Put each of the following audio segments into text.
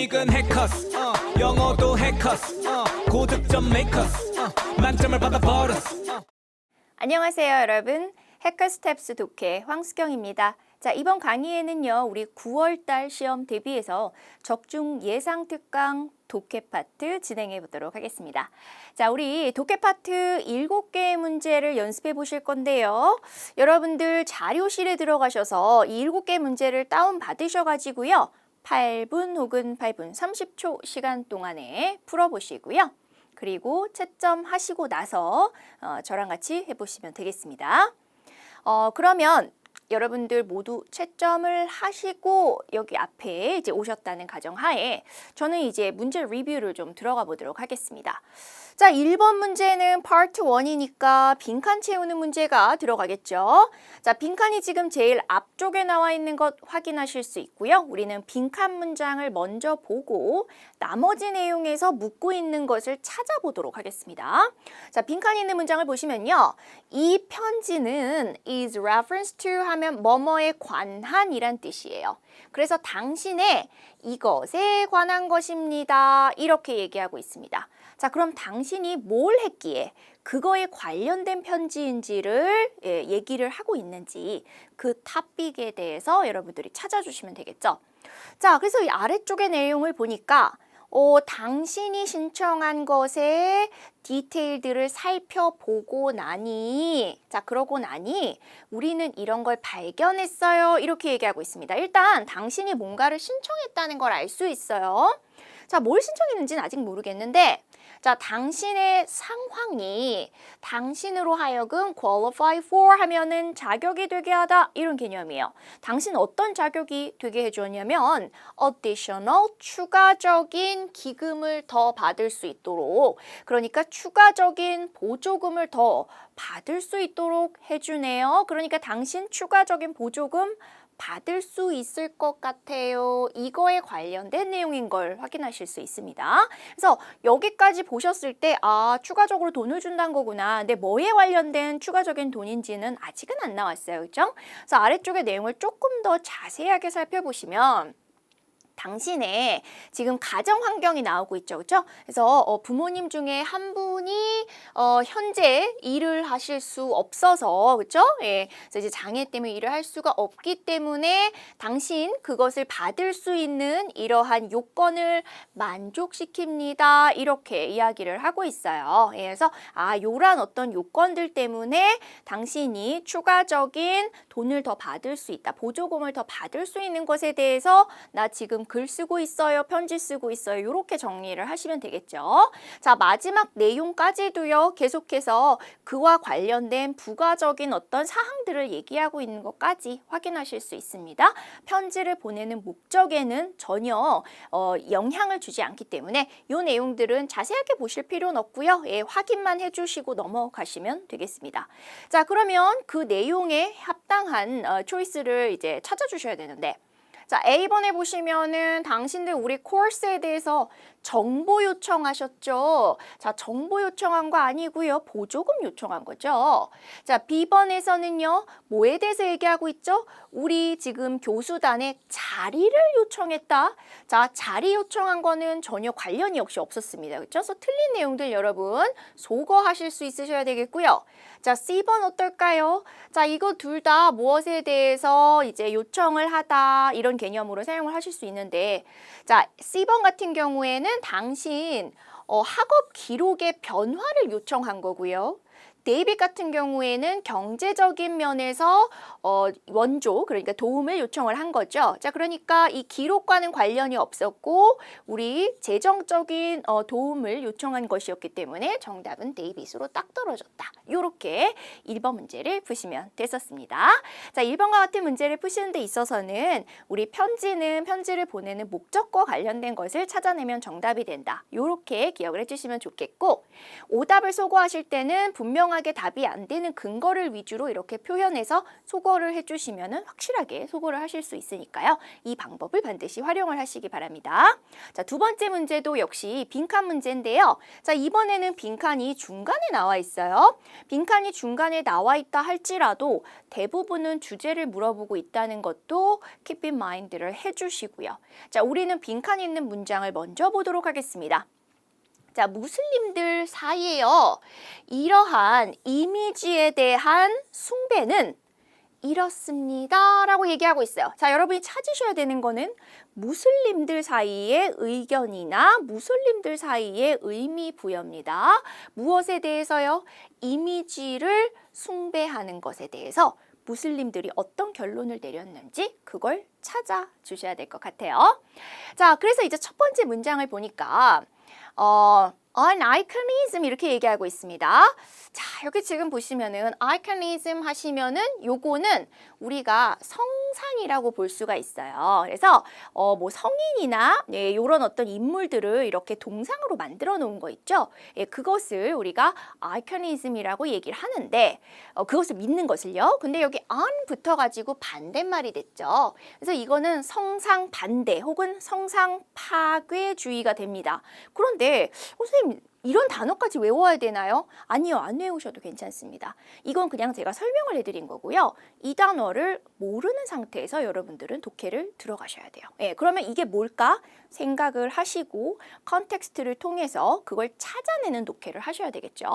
토익은 해커스 영어도 해커스 고득점 메이커스 만점을 받아버렸어. 안녕하세요, 여러분. 해커스텝스 독해 황수경입니다. 자, 이번 강의에는요, 우리 9월달 시험 대비해서 적중 예상 특강 독해 파트 진행해 보도록 하겠습니다. 자, 우리 독해 파트 7개의 문제를 연습해 보실 건데요. 여러분들 자료실에 들어가셔서 이 7개 문제를 다운 받으셔가지고요. 8분 혹은 8분 30초 시간 동안에 풀어보시고요. 그리고 채점하시고 나서 저랑 같이 해보시면 되겠습니다. 그러면 여러분들 모두 채점을 하시고 여기 앞에 이제 오셨다는 가정하에 저는 이제 문제 리뷰를 좀 들어가 보도록 하겠습니다. 자, 1번 문제는 파트 1이니까 빈칸 채우는 문제가 들어가겠죠. 자, 빈칸이 지금 제일 앞쪽에 나와 있는 것 확인하실 수 있고요. 우리는 빈칸 문장을 먼저 보고 나머지 내용에서 묻고 있는 것을 찾아보도록 하겠습니다. 자, 빈칸이 있는 문장을 보시면요. 이 편지는 is reference to 하면 뭐뭐에 관한이란 뜻이에요. 그래서 당신의 이것에 관한 것입니다. 이렇게 얘기하고 있습니다. 자, 그럼 당신이 뭘 했기에 그거에 관련된 편지인지를 얘기를 하고 있는지 그 탑픽에 대해서 여러분들이 찾아주시면 되겠죠. 자, 그래서 이 아래쪽의 내용을 보니까 당신이 신청한 것의 디테일들을 살펴보고 나니, 자, 그러고 나니 우리는 이런 걸 발견했어요. 이렇게 얘기하고 있습니다. 일단 당신이 뭔가를 신청했다는 걸 알 수 있어요. 자, 뭘 신청했는지는 아직 모르겠는데, 자, 당신의 상황이 당신으로 하여금 qualify for 하면은 자격이 되게 하다 이런 개념이에요. 당신 어떤 자격이 되게 해주었냐면 additional 추가적인 기금을 더 받을 수 있도록, 그러니까 추가적인 보조금을 더 받을 수 있도록 해주네요. 그러니까 당신 추가적인 보조금 받을 수 있을 것 같아요. 이거에 관련된 내용인 걸 확인하실 수 있습니다. 그래서 여기까지 보셨을 때 추가적으로 돈을 준다는 거구나. 근데 뭐에 관련된 추가적인 돈인지는 아직은 안 나왔어요. 그렇죠? 그래서 아래쪽의 내용을 조금 더 자세하게 살펴보시면 당신의 지금 가정 환경이 나오고 있죠. 그렇죠? 그래서 부모님 중에 한 분이 현재 일을 하실 수 없어서, 그렇죠? 예. 그래서 이제 장애 때문에 일을 할 수가 없기 때문에 당신 그것을 받을 수 있는 이러한 요건을 만족시킵니다. 이렇게 이야기를 하고 있어요. 예. 그래서 요런 어떤 요건들 때문에 당신이 추가적인 돈을 더 받을 수 있다. 보조금을 더 받을 수 있는 것에 대해서 나 지금 글 쓰고 있어요. 편지 쓰고 있어요. 이렇게 정리를 하시면 되겠죠. 자, 마지막 내용까지도요. 계속해서 그와 관련된 부가적인 어떤 사항들을 얘기하고 있는 것까지 확인하실 수 있습니다. 편지를 보내는 목적에는 전혀 영향을 주지 않기 때문에 이 내용들은 자세하게 보실 필요는 없고요. 예, 확인만 해주시고 넘어가시면 되겠습니다. 자, 그러면 그 내용에 합당한 초이스를 이제 찾아주셔야 되는데, 자, A번에 보시면은 당신들 우리 코र्스에 대해서 정보 요청하셨죠? 자, 정보 요청한 거 아니고요. 보조금 요청한 거죠. 자, B번에서는요. 뭐에 대해서 얘기하고 있죠? 우리 지금 교수단에 자리를 요청했다. 자, 자리 요청한 거는 전혀 관련이 역시 없었습니다. 그렇죠? 그래서 틀린 내용들 여러분 소거하실 수 있으셔야 되겠고요. 자, C번 어떨까요? 자, 이거 둘 다 무엇에 대해서 이제 요청을 하다 이런 개념으로 사용을 하실 수 있는데, 자, C번 같은 경우에는 당신 학업 기록의 변화를 요청한 거고요. 데이빗 같은 경우에는 경제적인 면에서 원조, 그러니까 도움을 요청을 한 거죠. 자, 그러니까 이 기록과는 관련이 없었고 우리 재정적인 도움을 요청한 것이었기 때문에 정답은 데이빗으로 딱 떨어졌다. 이렇게 1번 문제를 푸시면 됐었습니다. 자, 1번과 같은 문제를 푸시는 데 있어서는 우리 편지는 편지를 보내는 목적과 관련된 것을 찾아내면 정답이 된다. 이렇게 기억을 해주시면 좋겠고, 오답을 소거하실 때는 분명한 분명하게 답이 안 되는 근거를 위주로 이렇게 표현해서 소거를 해주시면 확실하게 소거를 하실 수 있으니까요. 이 방법을 반드시 활용을 하시기 바랍니다. 자, 두 번째 문제도 역시 빈칸 문제인데요. 자, 이번에는 빈칸이 중간에 나와 있어요. 빈칸이 중간에 나와 있다 할지라도 대부분은 주제를 물어보고 있다는 것도 keep in mind를 해주시고요. 자, 우리는 빈칸이 있는 문장을 먼저 보도록 하겠습니다. 자, 무슬림들 사이에요. 이러한 이미지에 대한 숭배는 이렇습니다. 라고 얘기하고 있어요. 자, 여러분이 찾으셔야 되는 거는 무슬림들 사이의 의견이나 무슬림들 사이의 의미 부여입니다. 무엇에 대해서요? 이미지를 숭배하는 것에 대해서 무슬림들이 어떤 결론을 내렸는지 그걸 찾아주셔야 될 것 같아요. 자, 그래서 이제 첫 번째 문장을 보니까 anachronism 이렇게 얘기하고 있습니다. 자, 여기 지금 보시면은 iconism 하시면은 요거는 우리가 성상이라고 볼 수가 있어요. 그래서 뭐 성인이나 이런 어떤 인물들을 이렇게 동상으로 만들어 놓은 거 있죠. 예, 그것을 우리가 iconism이라고 얘기를 하는데 그것을 믿는 것을요. 근데 여기 on 붙어가지고 반대말이 됐죠. 그래서 이거는 성상 반대 혹은 성상 파괴주의가 됩니다. 그런데 선생님 이런 단어까지 외워야 되나요? 아니요, 안 외우셔도 괜찮습니다. 이건 그냥 제가 설명을 해드린 거고요. 이 단어를 모르는 상태에서 여러분들은 독해를 들어가셔야 돼요. 예, 그러면 이게 뭘까 생각을 하시고 컨텍스트를 통해서 그걸 찾아내는 독해를 하셔야 되겠죠.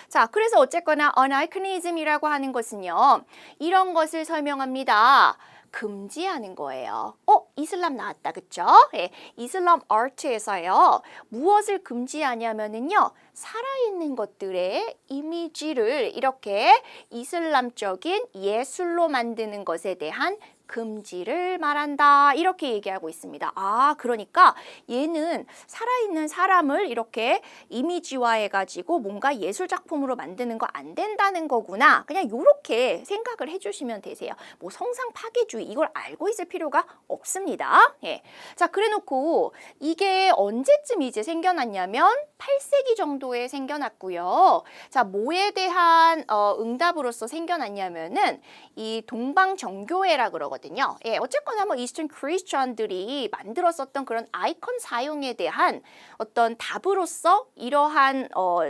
자, 그래서 어쨌거나 anachronism이라고 하는 것은요. 이런 것을 설명합니다. 금지하는 거예요. 이슬람 나왔다, 그쵸? 예, 이슬람 아트에서요. 무엇을 금지하냐면은요. 살아있는 것들의 이미지를 이렇게 이슬람적인 예술로 만드는 것에 대한 금지를 말한다. 이렇게 얘기하고 있습니다. 아, 그러니까 얘는 살아있는 사람을 이렇게 이미지화해가지고 뭔가 예술작품으로 만드는 거 안 된다는 거구나. 그냥 이렇게 생각을 해주시면 되세요. 뭐 성상 파괴주의 이걸 알고 있을 필요가 없습니다. 예. 자, 그래놓고 이게 언제쯤 이제 생겨났냐면 8세기 정도에 생겨났고요. 자, 뭐에 대한 응답으로서 생겨났냐면은 이 동방정교회라 그러거든요. 예, 어쨌거나 뭐 이스턴 크리스천들이 만들었었던 그런 아이콘 사용에 대한 어떤 답으로서 이러한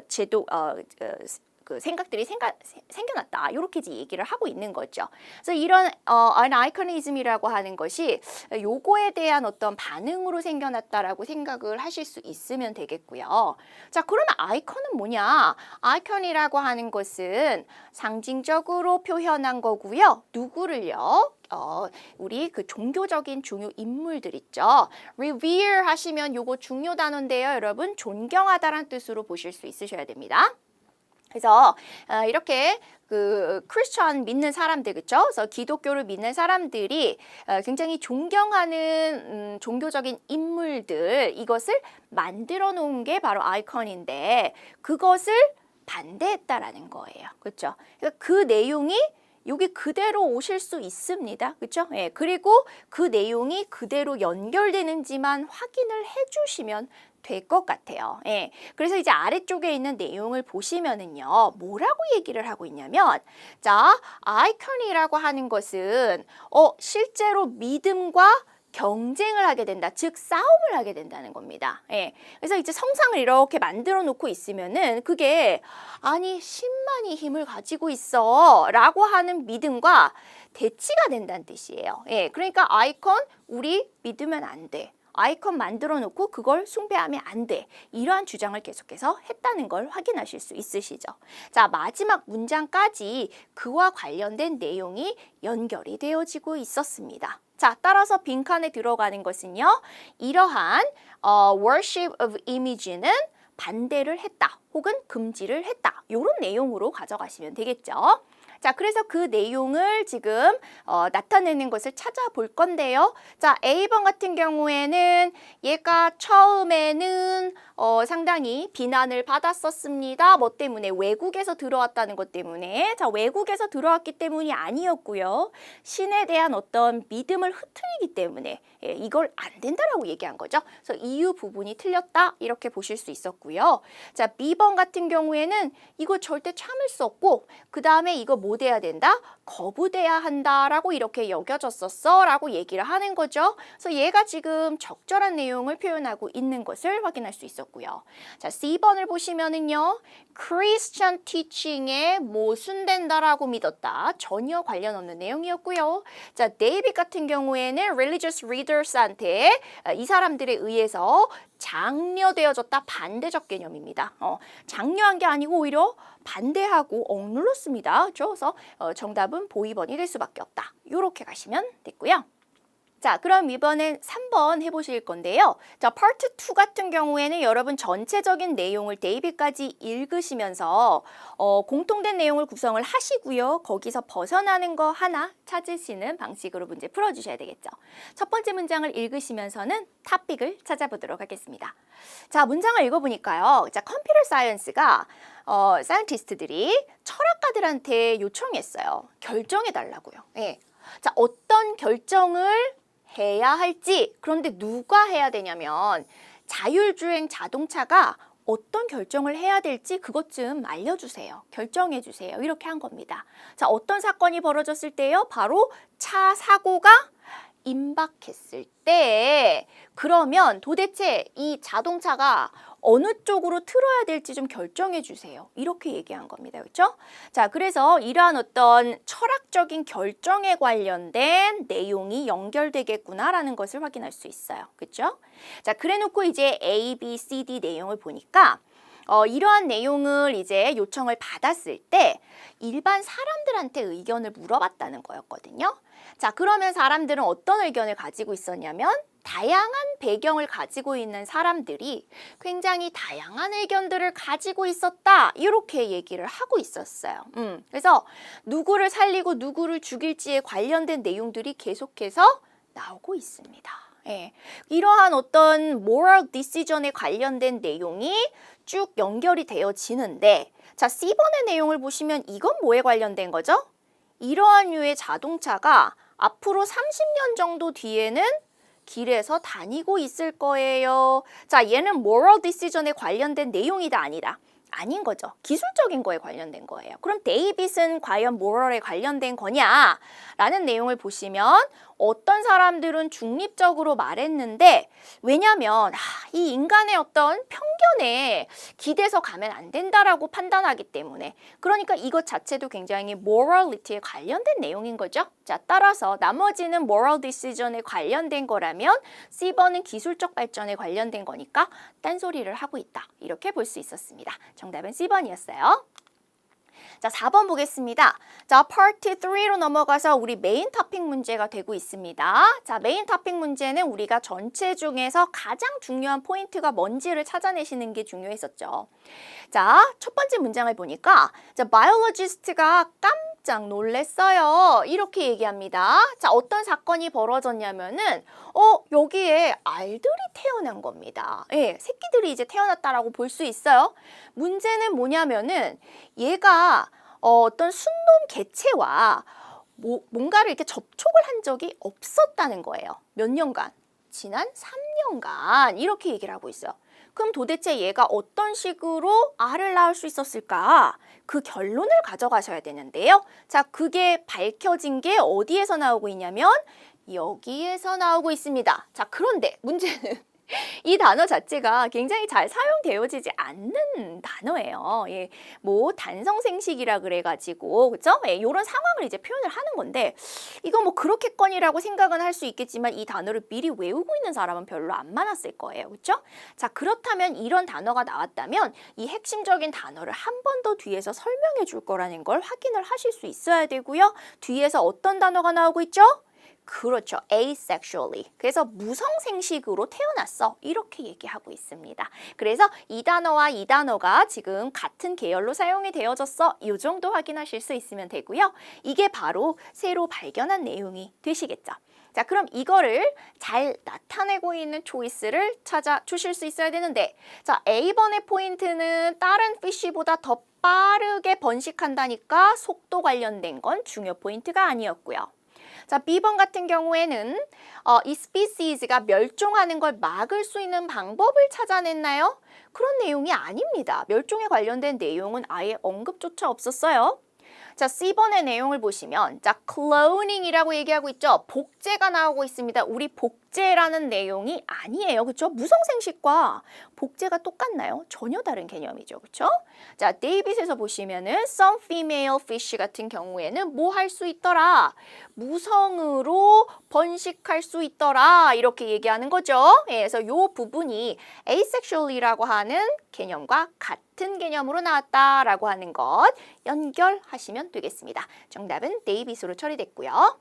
제도 그 생각들이 생겨났다. 이렇게 이제 얘기를 하고 있는 거죠. 그래서 이런 anachronism이라고 하는 것이 요거에 대한 어떤 반응으로 생겨났다라고 생각을 하실 수 있으면 되겠고요. 자, 그러면 아이콘은 뭐냐? 아이콘이라고 하는 것은 상징적으로 표현한 거고요. 누구를요? 우리 그 종교적인 중요 인물들 있죠. revere 하시면 요거 중요 단어인데요. 여러분 존경하다라는 뜻으로 보실 수 있으셔야 됩니다. 그래서 이렇게 그 크리스천 믿는 사람들, 그렇죠? 그래서 기독교를 믿는 사람들이 굉장히 존경하는 종교적인 인물들 이것을 만들어 놓은 게 바로 아이콘인데 그것을 반대했다라는 거예요. 그렇죠? 그러니까 그 내용이 여기 그대로 오실 수 있습니다. 그렇죠? 예, 그리고 그 내용이 그대로 연결되는지만 확인을 해주시면 될 것 같아요. 예, 그래서 이제 아래쪽에 있는 내용을 보시면은요, 뭐라고 얘기를 하고 있냐면, 자, 아이콘이라고 하는 것은 실제로 믿음과 경쟁을 하게 된다. 즉 싸움을 하게 된다는 겁니다. 예. 그래서 이제 성상을 이렇게 만들어 놓고 있으면은 그게 아니 신만이 힘을 가지고 있어 라고 하는 믿음과 대치가 된다는 뜻이에요. 예. 그러니까 아이콘 우리 믿으면 안 돼. 아이콘 만들어 놓고 그걸 숭배하면 안 돼. 이러한 주장을 계속해서 했다는 걸 확인하실 수 있으시죠. 자, 마지막 문장까지 그와 관련된 내용이 연결이 되어지고 있었습니다. 자, 따라서 빈칸에 들어가는 것은요. 이러한 worship of image는 반대를 했다 혹은 금지를 했다. 이런 내용으로 가져가시면 되겠죠. 자, 그래서 그 내용을 지금 나타내는 것을 찾아볼 건데요. 자, A번 같은 경우에는 얘가 처음에는 상당히 비난을 받았었습니다. 뭐 때문에? 외국에서 들어왔다는 것 때문에. 자, 외국에서 들어왔기 때문이 아니었고요. 신에 대한 어떤 믿음을 흐트리기 때문에 이걸 안 된다라고 얘기한 거죠. 그래서 이유 부분이 틀렸다 이렇게 보실 수 있었고요. 자, B번 같은 경우에는 이거 절대 참을 수 없고 그 다음에 이거 뭐 돼야 된다? 거부돼야 한다라고 이렇게 여겨졌었어 라고 얘기를 하는 거죠. 그래서 얘가 지금 적절한 내용을 표현하고 있는 것을 확인할 수 있었고요. 자, C번을 보시면은요. Christian teaching에 모순된다라고 믿었다. 전혀 관련 없는 내용이었고요. 자, 데이빗 같은 경우에는 religious readers한테 이 사람들에 의해서 장려되어졌다. 반대적 개념입니다. 장려한 게 아니고 오히려 반대하고 억눌렀습니다. 그래서 정답은 보이번이 될 수밖에 없다. 이렇게 가시면 됐고요. 자, 그럼 이번엔 3번 해보실 건데요. 자, 파트 2 같은 경우에는 여러분 전체적인 내용을 데이빗까지 읽으시면서 공통된 내용을 구성을 하시고요. 거기서 벗어나는 거 하나 찾으시는 방식으로 문제 풀어주셔야 되겠죠. 첫 번째 문장을 읽으시면서는 토픽을 찾아보도록 하겠습니다. 자, 문장을 읽어보니까요. 자, 컴퓨터 사이언스가 사이언티스트들이 철학가들한테 요청했어요. 결정해달라고요. 예. 자, 어떤 결정을 해야 할지, 그런데 누가 해야 되냐면 자율주행 자동차가 어떤 결정을 해야 될지 그것 좀 알려주세요. 결정해 주세요. 이렇게 한 겁니다. 자, 어떤 사건이 벌어졌을 때요? 바로 차 사고가 임박했을 때 그러면 도대체 이 자동차가 어느 쪽으로 틀어야 될지 좀 결정해 주세요. 이렇게 얘기한 겁니다. 그렇죠? 자, 그래서 이러한 어떤 철학적인 결정에 관련된 내용이 연결되겠구나라는 것을 확인할 수 있어요. 그렇죠? 자, 그래놓고 이제 A, B, C, D 내용을 보니까 이러한 내용을 이제 요청을 받았을 때 일반 사람들한테 의견을 물어봤다는 거였거든요. 자, 그러면 사람들은 어떤 의견을 가지고 있었냐면 다양한 배경을 가지고 있는 사람들이 굉장히 다양한 의견들을 가지고 있었다. 이렇게 얘기를 하고 있었어요. 그래서 누구를 살리고 누구를 죽일지에 관련된 내용들이 계속해서 나오고 있습니다. 예. 이러한 어떤 moral decision에 관련된 내용이 쭉 연결이 되어지는데 자, C번의 내용을 보시면 이건 뭐에 관련된 거죠? 이러한 류의 자동차가 앞으로 30년 정도 뒤에는 길에서 다니고 있을 거예요. 자, 얘는 moral decision에 관련된 내용이다 아니다. 아닌 거죠. 기술적인 거에 관련된 거예요. 그럼 데이빗은 과연 moral에 관련된 거냐? 라는 내용을 보시면 어떤 사람들은 중립적으로 말했는데 왜냐면 이 인간의 어떤 편견에 기대서 가면 안 된다라고 판단하기 때문에 그러니까 이것 자체도 굉장히 morality에 관련된 내용인 거죠. 자, 따라서 나머지는 moral decision에 관련된 거라면 C번은 기술적 발전에 관련된 거니까 딴소리를 하고 있다. 이렇게 볼 수 있었습니다. 정답은 C번이었어요. 자, 4번 보겠습니다. 자, 파트 3로 넘어가서 우리 메인 토픽 문제가 되고 있습니다. 자, 메인 토픽 문제는 우리가 전체 중에서 가장 중요한 포인트가 뭔지를 찾아내시는 게 중요했었죠. 자, 첫 번째 문장을 보니까 자, 바이올로지스트가 깜짝 놀랐어요. 이렇게 얘기합니다. 자, 어떤 사건이 벌어졌냐면은 여기에 알들이 태어난 겁니다. 예, 새끼들이 이제 태어났다라고 볼 수 있어요. 문제는 뭐냐면은 얘가 어떤 순놈 개체와 뭔가를 이렇게 접촉을 한 적이 없었다는 거예요. 몇 년간? 지난 3년간 이렇게 얘기를 하고 있어요. 그럼 도대체 얘가 어떤 식으로 알을 낳을 수 있었을까? 그 결론을 가져가셔야 되는데요. 자, 그게 밝혀진 게 어디에서 나오고 있냐면 여기에서 나오고 있습니다. 자, 그런데 문제는 이 단어 자체가 굉장히 잘 사용되어지지 않는 단어예요. 예, 뭐 단성생식이라 그래가지고 그죠? 예, 이런 상황을 이제 표현을 하는 건데 이거 뭐 그렇겠거니라고 생각은 할 수 있겠지만 이 단어를 미리 외우고 있는 사람은 별로 안 많았을 거예요. 그렇죠? 자, 그렇다면 이런 단어가 나왔다면 이 핵심적인 단어를 한 번 더 뒤에서 설명해 줄 거라는 걸 확인을 하실 수 있어야 되고요. 뒤에서 어떤 단어가 나오고 있죠? 그렇죠. asexually. 그래서 무성생식으로 태어났어. 이렇게 얘기하고 있습니다. 그래서 이 단어와 이 단어가 지금 같은 계열로 사용이 되어졌어. 이 정도 확인하실 수 있으면 되고요. 이게 바로 새로 발견한 내용이 되시겠죠. 자, 그럼 이거를 잘 나타내고 있는 초이스를 찾아 주실 수 있어야 되는데, 자, A번의 포인트는 다른 fish보다 더 빠르게 번식한다니까 속도 관련된 건 중요 포인트가 아니었고요. 자, B번 같은 경우에는 이 스피시즈가 멸종하는 걸 막을 수 있는 방법을 찾아냈나요? 그런 내용이 아닙니다. 멸종에 관련된 내용은 아예 언급조차 없었어요. 자, C번의 내용을 보시면 자, cloning이라고 얘기하고 있죠. 복제가 나오고 있습니다. 우리 복제라는 내용이 아니에요. 그렇죠? 무성생식과 복제가 똑같나요? 전혀 다른 개념이죠. 그렇죠? 자, 데이빗에서 보시면은 some female fish 같은 경우에는 뭐 할 수 있더라? 무성으로 번식할 수 있더라. 이렇게 얘기하는 거죠. 예, 그래서 이 부분이 asexual이라고 하는 개념과 같은 개념으로 나왔다라고 하는 것 연결하시면 되겠습니다. 정답은 데이빗으로 처리됐고요.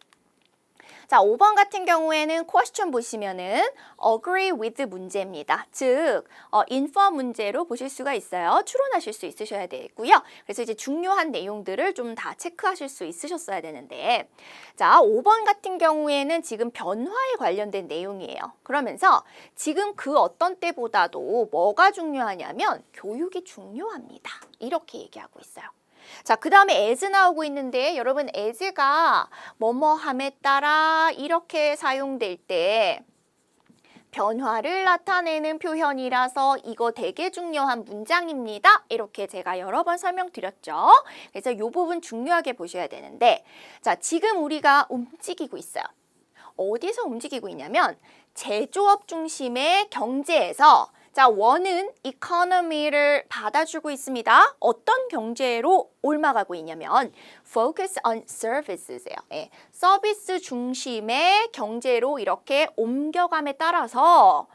자, 5번 같은 경우에는 question 보시면은 agree with 문제입니다. 즉, infer 문제로 보실 수가 있어요. 추론하실 수 있으셔야 되고요. 그래서 이제 중요한 내용들을 좀 다 체크하실 수 있으셨어야 되는데, 자, 5번 같은 경우에는 지금 변화에 관련된 내용이에요. 그러면서 지금 그 어떤 때보다도 뭐가 중요하냐면 교육이 중요합니다. 이렇게 얘기하고 있어요. 자, 그 다음에 as 나오고 있는데 여러분 as가 뭐뭐함에 따라 이렇게 사용될 때 변화를 나타내는 표현이라서 이거 되게 중요한 문장입니다. 이렇게 제가 여러 번 설명드렸죠. 그래서 이 부분 중요하게 보셔야 되는데, 자, 지금 우리가 움직이고 있어요. 어디서 움직이고 있냐면 제조업 중심의 경제에서 자, 원은 이코노미를 받아주고 있습니다. 어떤 경제로 옮아가고 있냐면 focus on services예요. 예, 서비스 중심의 경제로 이렇게 옮겨감에 따라서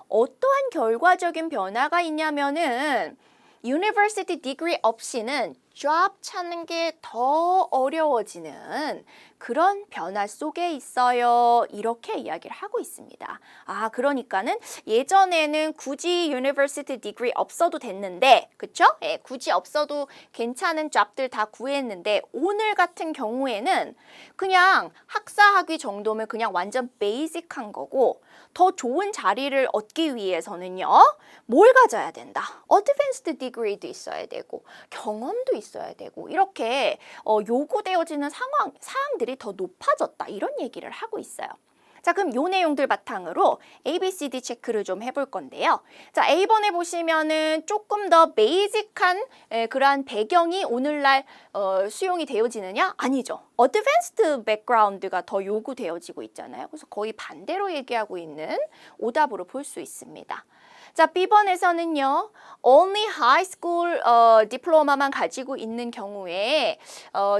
어떠한 결과적인 변화가 있냐면은 university degree 없이는 job 찾는 게 더 어려워지는 그런 변화 속에 있어요. 이렇게 이야기를 하고 있습니다. 아, 그러니까는 예전에는 굳이 university degree 없어도 됐는데, 그쵸? 예, 굳이 없어도 괜찮은 job들 다 구했는데, 오늘 같은 경우에는 그냥 학사학위 정도면 그냥 완전 베이직한 거고, 더 좋은 자리를 얻기 위해서는요, 뭘 가져야 된다? 어드밴스드 디그리도 있어야 되고, 경험도 있어야 되고, 이렇게 요구되어지는 사항들이 더 높아졌다. 이런 얘기를 하고 있어요. 자, 그럼 요 내용들 바탕으로 ABCD 체크를 좀 해볼 건데요. 자, A번에 보시면은 조금 더 베이직한 그러한 배경이 오늘날 수용이 되어지느냐? 아니죠. 어드밴스드 백그라운드가 더 요구되어지고 있잖아요. 그래서 거의 반대로 얘기하고 있는 오답으로 볼 수 있습니다. 자, B번에서는요, only high school 디플로마만 가지고 있는 경우에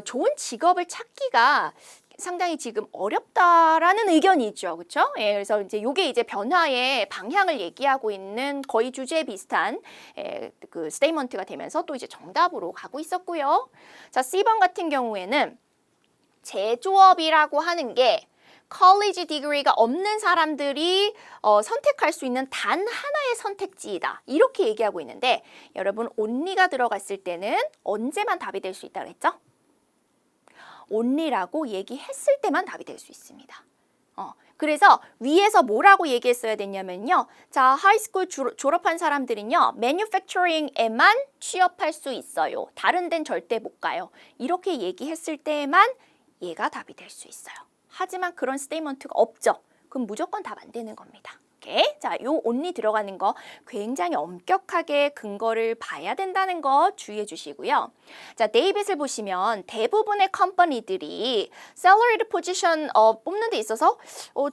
좋은 직업을 찾기가 상당히 지금 어렵다라는 의견이 있죠. 그렇죠? 예, 그래서 이제 요게 이제 변화의 방향을 얘기하고 있는 거의 주제에 비슷한 그 스테이먼트가 되면서 또 이제 정답으로 가고 있었고요. 자, C번 같은 경우에는 제조업이라고 하는 게 컬리지 디그리가 없는 사람들이 선택할 수 있는 단 하나의 선택지이다. 이렇게 얘기하고 있는데 여러분 only가 들어갔을 때는 언제만 답이 될 수 있다고 했죠? only라고 얘기했을 때만 답이 될 수 있습니다. 그래서 위에서 뭐라고 얘기했어야 됐냐면요. 자, 하이스쿨 졸업한 사람들은요. 매뉴팩처링에만 취업할 수 있어요. 다른 데는 절대 못 가요. 이렇게 얘기했을 때만 얘가 답이 될 수 있어요. 하지만 그런 스테이먼트가 없죠. 그럼 무조건 답 안 되는 겁니다. 오케이? 자, 요 only 들어가는 거 굉장히 엄격하게 근거를 봐야 된다는 거 주의해 주시고요. 자, 데이빗을 보시면 대부분의 컴퍼니들이 salaried position 뽑는 데 있어서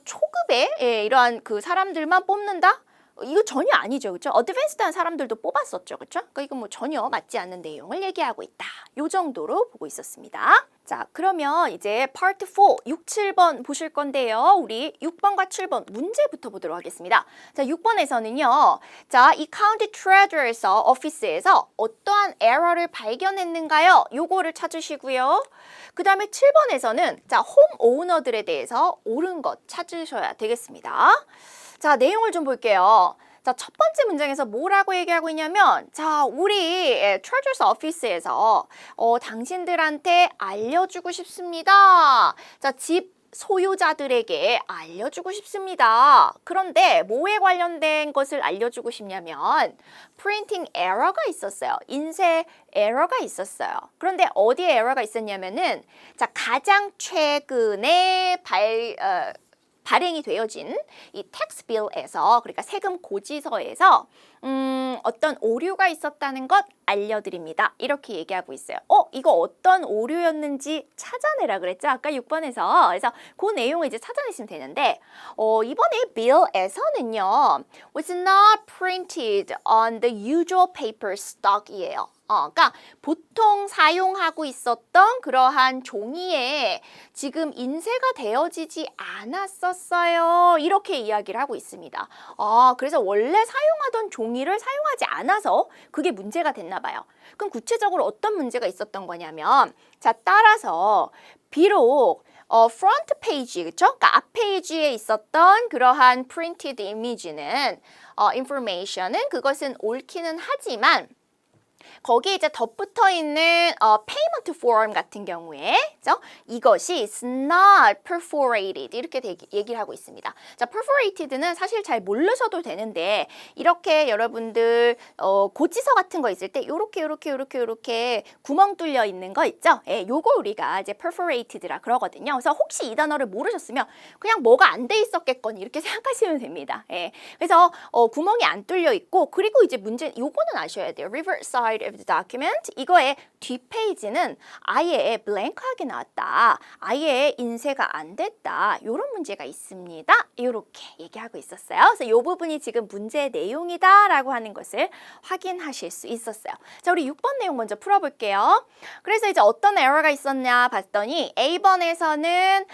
초급의 이러한 그 사람들만 뽑는다? 이거 전혀 아니죠. 그렇죠? 어드밴스드한 사람들도 뽑았었죠. 그렇죠? 그러니까 이거 뭐 전혀 맞지 않는 내용을 얘기하고 있다. 요 정도로 보고 있었습니다. 자, 그러면 이제 파트 4, 6, 7번 보실 건데요. 우리 6번과 7번 문제부터 보도록 하겠습니다. 자, 6번에서는요. 자, 이 카운티 트레저에서 오피스에서 어떠한 에러를 발견했는가요? 요거를 찾으시고요. 그 다음에 7번에서는 자, 홈 오너들에 대해서 옳은 것 찾으셔야 되겠습니다. 자, 내용을 좀 볼게요. 자, 첫 번째 문장에서 뭐라고 얘기하고 있냐면 자, 우리 트레저스 오피스에서 당신들한테 알려주고 싶습니다. 자, 집 소유자들에게 알려주고 싶습니다. 그런데 뭐에 관련된 것을 알려주고 싶냐면 printing error가 있었어요. 인쇄 에러가 있었어요. 그런데 어디에 에러가 있었냐면은 자, 가장 최근에 발행이 되어진 이 텍스 빌에서 그러니까 세금 고지서에서 어떤 오류가 있었다는 것 알려드립니다. 이렇게 얘기하고 있어요. 이거 어떤 오류였는지 찾아내라 그랬죠? 아까 6번에서. 그래서 그 내용을 이제 찾아내시면 되는데 이번에 bill에서는요 was not printed on the usual paper stock이에요. 그러니까 보통 사용하고 있었던 그러한 종이에 지금 인쇄가 되어지지 않았었어요. 이렇게 이야기를 하고 있습니다. 그래서 원래 사용하던 종이를 사용하지 않아서 그게 문제가 됐나 봐요. 그럼 구체적으로 어떤 문제가 있었던 거냐면 자, 따라서 비록 프론트 페이지, 그쵸? 그러니까 앞 페이지에 있었던 그러한 printed image는 information은 그것은 옳기는 하지만 거기에 이제 덧붙어 있는 payment form 같은 경우에 그죠? 이것이 is not perforated 이렇게 얘기를 하고 있습니다. 자, perforated는 사실 잘 모르셔도 되는데 이렇게 여러분들 고지서 같은 거 있을 때 요렇게 구멍 뚫려 있는 거 있죠? 예, 요거 우리가 이제 perforated라 그러거든요. 그래서 혹시 이 단어를 모르셨으면 그냥 뭐가 안 돼 있었겠거니 이렇게 생각하시면 됩니다. 예, 그래서 구멍이 안 뚫려 있고 그리고 이제 문제 요거는 아셔야 돼요. reverse side of the document 이거의 뒷페이지는 아예 블랭크하게 나왔다. 아예 인쇄가 안 됐다. 이런 문제가 있습니다. 이렇게 얘기하고 있었어요. 그래서 이 부분이 지금 문제의 내용이다 라고 하는 것을 확인하실 수 있었어요. 자, 우리 6번 내용 먼저 풀어볼게요. 그래서 이제 어떤 에러가 있었냐 봤더니 A번에서는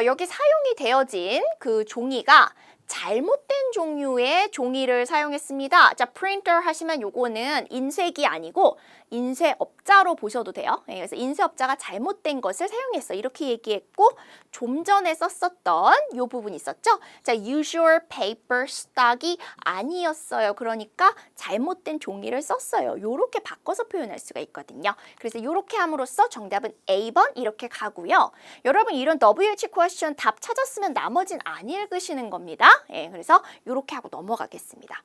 여기 사용이 되어진 그 종이가 잘못된 종류의 종이를 사용했습니다. 자, 프린터 하시면 요거는 인쇄기 아니고 인쇄업자로 보셔도 돼요. 네, 그래서 인쇄업자가 잘못된 것을 사용했어. 이렇게 얘기했고 좀 전에 썼었던 요 부분 있었죠? 자, usual paper stock이 아니었어요. 그러니까 잘못된 종이를 썼어요. 요렇게 바꿔서 표현할 수가 있거든요. 그래서 요렇게 함으로써 정답은 A번 이렇게 가고요. 여러분 이런 WH question 답 찾았으면 나머지는 안 읽으시는 겁니다. 예, 그래서 요렇게 하고 넘어가겠습니다.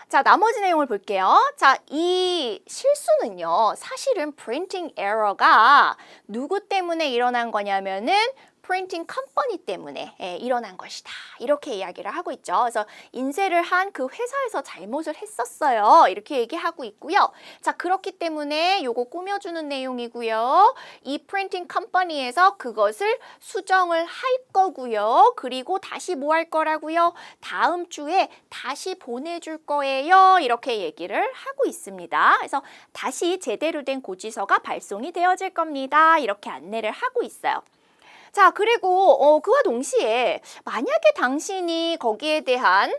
자, 나머지 내용을 볼게요. 자, 이 실수는요, 사실은 printing error가 누구 때문에 일어난 거냐면은 프린팅 컴퍼니 때문에 일어난 것이다. 이렇게 이야기를 하고 있죠. 그래서 인쇄를 한 그 회사에서 잘못을 했었어요. 이렇게 얘기하고 있고요. 자, 그렇기 때문에 요거 꾸며주는 내용이고요. 이 프린팅 컴퍼니에서 그것을 수정을 할 거고요. 그리고 다시 뭐 할 거라고요? 다음 주에 다시 보내줄 거예요. 이렇게 얘기를 하고 있습니다. 그래서 다시 제대로 된 고지서가 발송이 되어질 겁니다. 이렇게 안내를 하고 있어요. 자, 그리고 그와 동시에 만약에 당신이 거기에 대한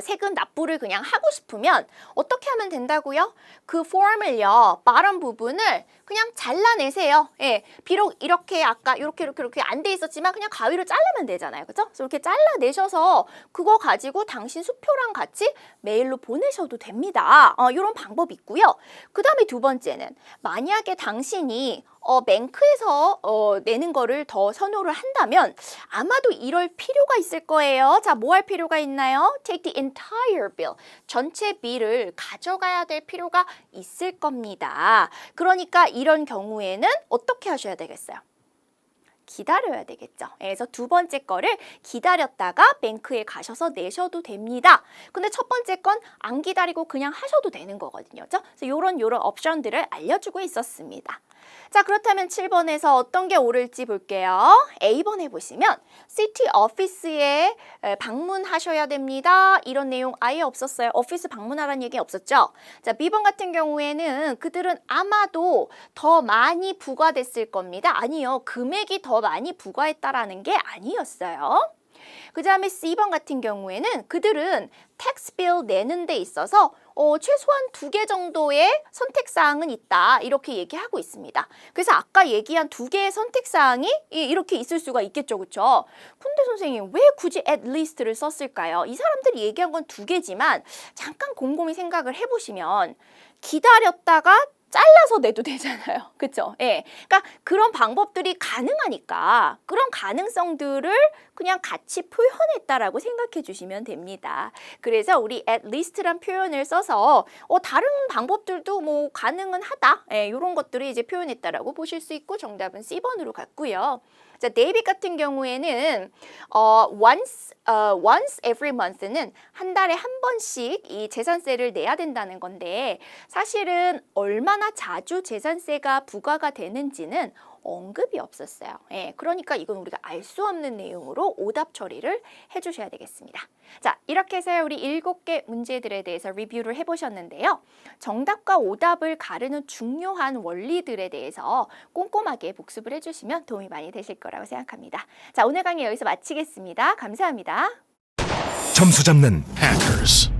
세금 납부를 그냥 하고 싶으면 어떻게 하면 된다고요? 그 폼을요, bottom 부분을 그냥 잘라내세요. 예, 비록 이렇게 아까 이렇게 안 돼 있었지만 그냥 가위로 자르면 되잖아요. 그죠? 그래서 이렇게 잘라내셔서 그거 가지고 당신 수표랑 같이 메일로 보내셔도 됩니다. 이런 방법이 있고요. 그 다음에 두 번째는 만약에 당신이 뱅크에서 내는 거를 더 선호를 한다면 아마도 이럴 필요가 있을 거예요. 자, 뭐 할 필요가 있나요? Take the entire bill. 전체 빌을 가져가야 될 필요가 있을 겁니다. 그러니까 이런 경우에는 어떻게 하셔야 되겠어요? 기다려야 되겠죠. 그래서 두 번째 거를 기다렸다가 뱅크에 가셔서 내셔도 됩니다. 근데 첫 번째 건 안 기다리고 그냥 하셔도 되는 거거든요. 그렇죠? 그래서 요런 옵션들을 알려주고 있었습니다. 자, 그렇다면 7번에서 어떤 게 옳을지 볼게요. A번에 보시면 시티 오피스에 방문하셔야 됩니다. 이런 내용 아예 없었어요. 오피스 방문하라는 얘기 없었죠. 자, B번 같은 경우에는 그들은 아마도 더 많이 부과됐을 겁니다. 아니요. 금액이 더 많이 부과했다라는 게 아니었어요. 그 다음에 C번 같은 경우에는 그들은 텍스 빌 내는 데 있어서 최소한 2개 정도의 선택사항은 있다. 이렇게 얘기하고 있습니다. 그래서 아까 얘기한 2개의 선택사항이 이렇게 있을 수가 있겠죠. 그렇죠? 근데 선생님 왜 굳이 at least를 썼을까요? 이 사람들이 얘기한 건 2개지만 잠깐 곰곰이 생각을 해보시면 기다렸다가 잘라서 내도 되잖아요. 그렇죠? 예. 그러니까 그런 방법들이 가능하니까 그런 가능성들을 그냥 같이 표현했다라고 생각해 주시면 됩니다. 그래서 우리 at least란 표현을 써서 다른 방법들도 뭐 가능은 하다. 예, 이런 것들을 이제 표현했다라고 보실 수 있고 정답은 C번으로 갔고요. 자, 데이빗 같은 경우에는 once every month는 한 달에 한 번씩 이 재산세를 내야 된다는 건데 사실은 얼마나 자주 재산세가 부과가 되는지는 언급이 없었어요. 예, 그러니까 이건 우리가 알 수 없는 내용으로 오답 처리를 해주셔야 되겠습니다. 자, 이렇게 해서 우리 7개 문제들에 대해서 리뷰를 해보셨는데요. 정답과 오답을 가르는 중요한 원리들에 대해서 꼼꼼하게 복습을 해주시면 도움이 많이 되실 거라고 생각합니다. 자, 오늘 강의 여기서 마치겠습니다. 감사합니다. 점수 잡는 Hackers.